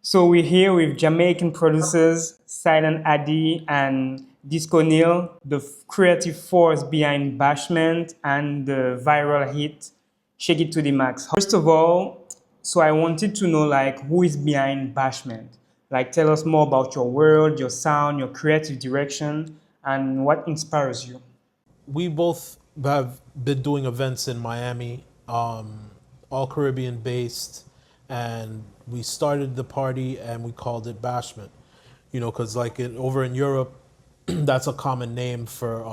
So we're here with Jamaican producers Silent Addy and Disco Neil, the creative force behind Bashment and the viral hit Shake It to the Max. First of all, so I wanted to know like who is behind Bashment. Like tell us more about your world, your sound, your creative direction, and what inspires you. We both have been doing events in Miami, all Caribbean based, and we started the party and we called it Bashment. Because over in Europe, that's a common name for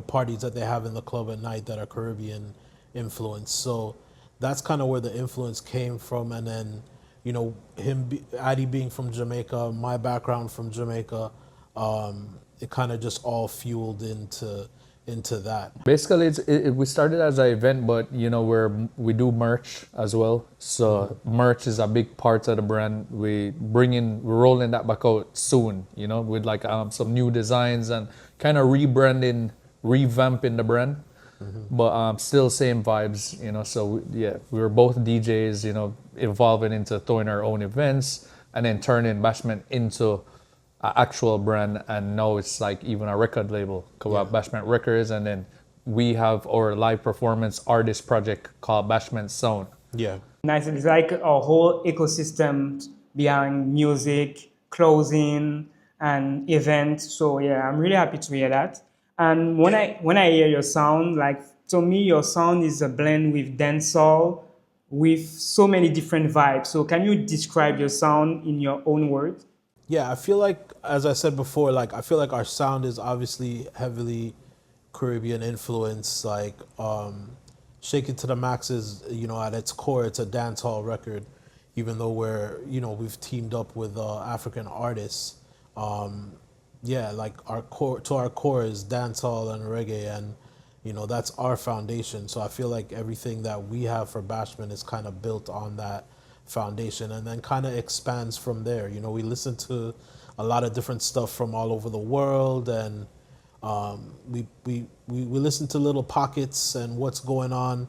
parties that they have in the club at night that are Caribbean influence. So that's kind of where the influence came from, and then Addy being from Jamaica, my background from Jamaica, it kind of just all fueled into that. Basically, we started as an event, but we do merch as well. So merch is a big part of the brand. We're rolling that back out soon. With like some new designs and kind of revamping the brand, but still same vibes. So we were both DJs. Evolving into throwing our own events and then turning Bashment into an actual brand, and now it's like even a record label called Bashment Records, and then we have our live performance artist project called Bashment Sound. Yeah. Nice. It's like a whole ecosystem behind music, clothing, and events. So yeah, I'm really happy to hear that. And when I hear your sound, like to me, your sound is a blend with dancehall, with so many different vibes. So can you describe your sound in your own words? Yeah, I feel like, as I said before, I feel like our sound is obviously heavily Caribbean influence. Shake It to the Max is, at its core, it's a dancehall record, even though we've teamed up with African artists. Our core is dancehall and reggae, and that's our foundation. So I feel like everything that we have for Bashment is kind of built on that foundation, and then kind of expands from there. We listen to a lot of different stuff from all over the world, and we listen to little pockets and what's going on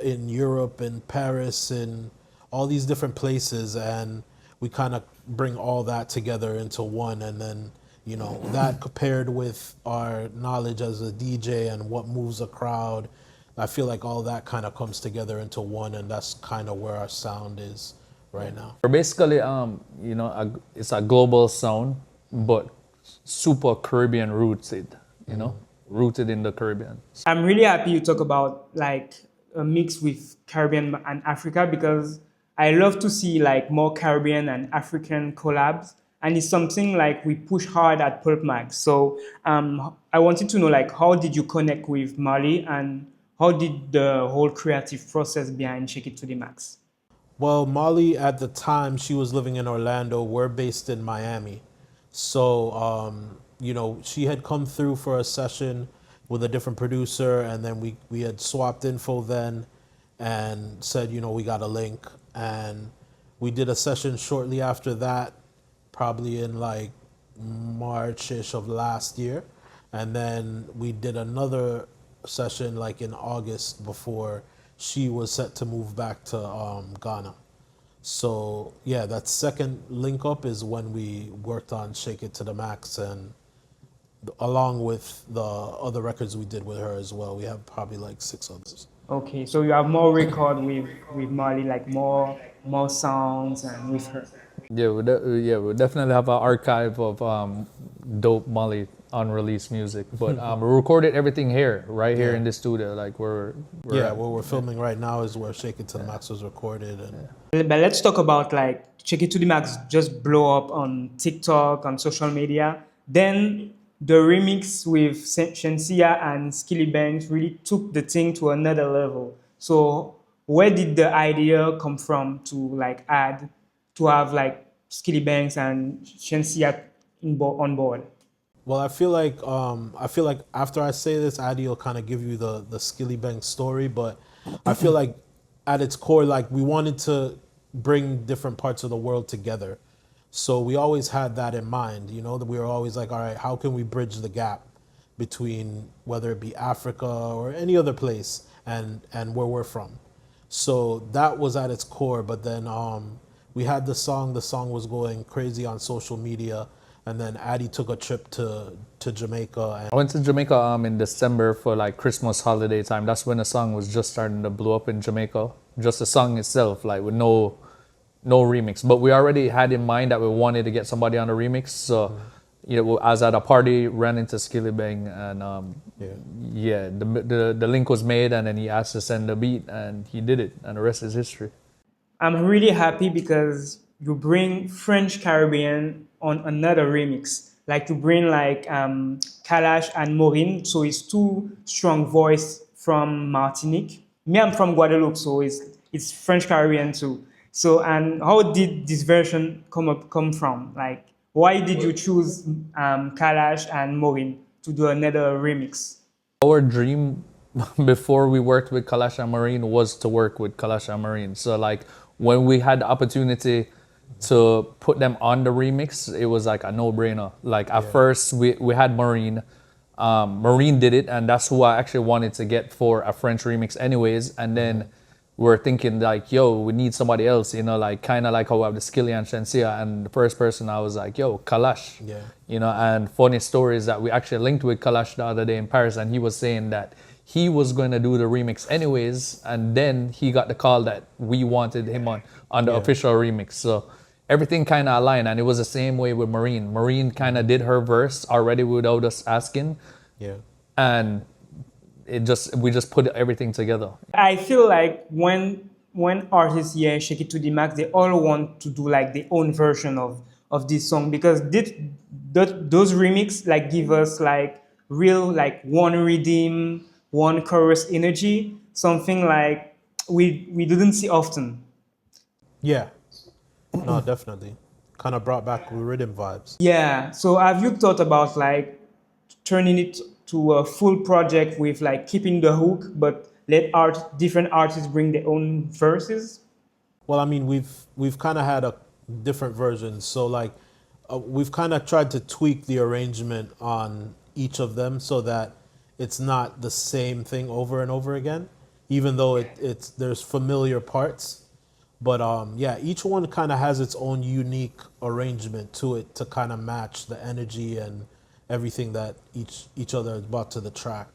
in Europe and Paris and all these different places, and we kind of bring all that together into one, and then that paired with our knowledge as a DJ and what moves a crowd, I feel like all that kind of comes together into one, and that's kind of where our sound is right now. We're basically, it's a global sound, but super Caribbean rooted, rooted in the Caribbean. I'm really happy you talk about like a mix with Caribbean and Africa, because I love to see like more Caribbean and African collabs. And it's something like we push hard at Pulp Mag. So I wanted to know like how did you connect with Moliy, and how did the whole creative process behind Shake It to the Max? Well, Moliy at the time, she was living in Orlando. We're based in Miami. So, she had come through for a session with a different producer, and then we had swapped info then and said, we got a link. And we did a session shortly after that, probably in like March-ish of last year. And then we did another session like in August before she was set to move back to Ghana. So yeah, that second link up is when we worked on Shake It to the Max, and along with the other records we did with her as well. We have probably like 6 others. Okay, so you have more record with Moliy, like more sounds and with her. We definitely have an archive of dope Moliy unreleased music, but we recorded everything right here in the studio. Like where we're filming right now is where Shake It to the Max was recorded. And But let's talk about like Shake It to the Max just blow up on TikTok, on social media. Then the remix with Shensia and Skilly Banks really took the thing to another level. So where did the idea come from to have like Skilly Banks and Shensia on board? well, I feel like after I say this, Addy will kind of give you the Skilly Bank story, but I feel like at its core, like we wanted to bring different parts of the world together. So we always had that in mind, that we were always like, all right, how can we bridge the gap between whether it be Africa or any other place and where we're from. So that was at its core, but then we we had the song was going crazy on social media, and then Addy took a trip to Jamaica. And I went to Jamaica in December for like Christmas holiday time. That's when the song was just starting to blow up in Jamaica. Just the song itself, like with no remix. But we already had in mind that we wanted to get somebody on a remix. So, you know, I was at a party, ran into Skilly Bang, and the link was made, and then he asked to send the beat, and he did it, and the rest is history. I'm really happy because you bring French Caribbean on another remix. Like you bring like Kalash and Maureen, so it's two strong voice from Martinique. Me, I'm from Guadeloupe, so it's French Caribbean too. So, and how did this version come from? Like, why did you choose Kalash and Maureen to do another remix? Our dream before we worked with Kalash and Maureen was to work with Kalash and Maureen. So like when we had the opportunity to put them on the remix, it was like a no-brainer. Like at first we had Maureen. Maureen did it, and that's who I actually wanted to get for a French remix anyways. And then we're thinking like, yo, we need somebody else, you know, like kind of like how we have the Skilly and Shensia. And the first person I was like, yo, Kalash. Yeah. You know, and funny story is that we actually linked with Kalash the other day in Paris, and he was saying that he was going to do the remix anyways, and then he got the call that we wanted him on the official remix. So everything kind of aligned, and it was the same way with Maureen. Maureen kind of did her verse already without us asking. Yeah. And we just put everything together. I feel like when artists hear Shake It to the Max, they all want to do like their own version of this song, because those remix like give us like real like one rhythm, one chorus energy, something like we didn't see often. Yeah. No, definitely. Kind of brought back rhythm vibes. Yeah. So have you thought about like turning it to a full project with like keeping the hook, but let different artists bring their own verses? Well, I mean, we've kind of had a different versions. So like we've kind of tried to tweak the arrangement on each of them so that it's not the same thing over and over again, even though there's familiar parts. But each one kind of has its own unique arrangement to it to kind of match the energy and everything that each other has brought to the track.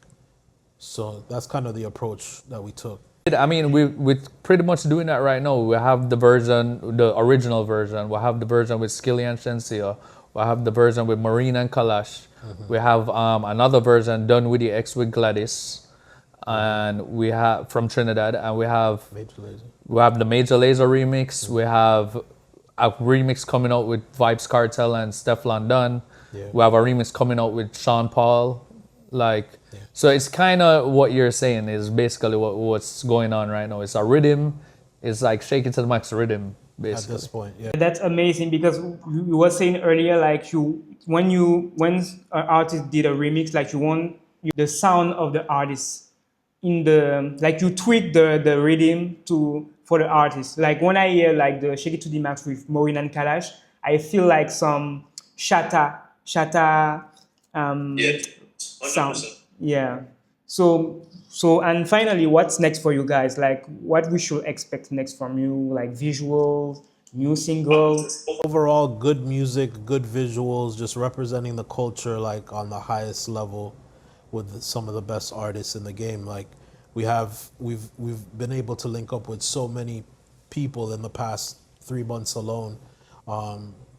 So that's kind of the approach that we took. I mean, we're pretty much doing that right now. We have the original version. We have the version with Skilly and Shensia. We have the version with Maureen and Kalash. We have another version done with the X with Gladdest. And we have from Trinidad, and we have Major Lazer. We have the Major Lazer remix. We have a remix coming out with Vybz Kartel and Stefflon Don. Yeah. We have a remix coming out with Sean Paul. So it's kind of what you're saying is basically what's going on right now. It's a rhythm. It's like Shake It to the Max rhythm, basically. At this point, yeah. That's amazing, because you were saying earlier, like when an artist did a remix, like you want the sound of the artist like you tweak the rhythm for the artist. Like when I hear like the Shake It to the Max with Maureen and Kalash, I feel like some shatta sound. Yeah. So and finally, what's next for you guys? Like what we should expect next from you? Like visuals, new single. Overall, good music, good visuals, just representing the culture like on the highest level with some of the best artists in the game. Like we've been able to link up with so many people in the past 3 months alone.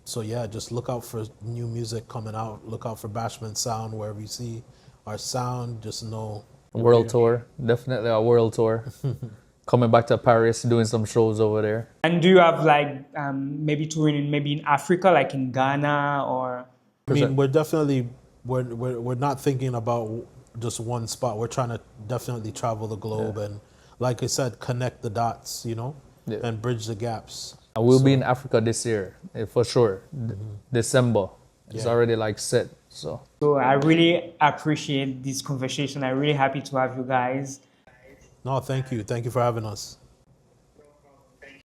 So yeah, just look out for new music coming out. Look out for Bashment sound wherever you see our sound. Just know World tour, definitely a world tour. Coming back to Paris, doing some shows over there. And do you have like maybe touring in Africa, like in Ghana or? I mean, we're not thinking about just one spot. We're trying to definitely travel the globe and, like I said, connect the dots, and bridge the gaps. I will be in Africa this year, for sure. December. It's already like set. So I really appreciate this conversation. I'm really happy to have you guys. No, thank you. Thank you for having us.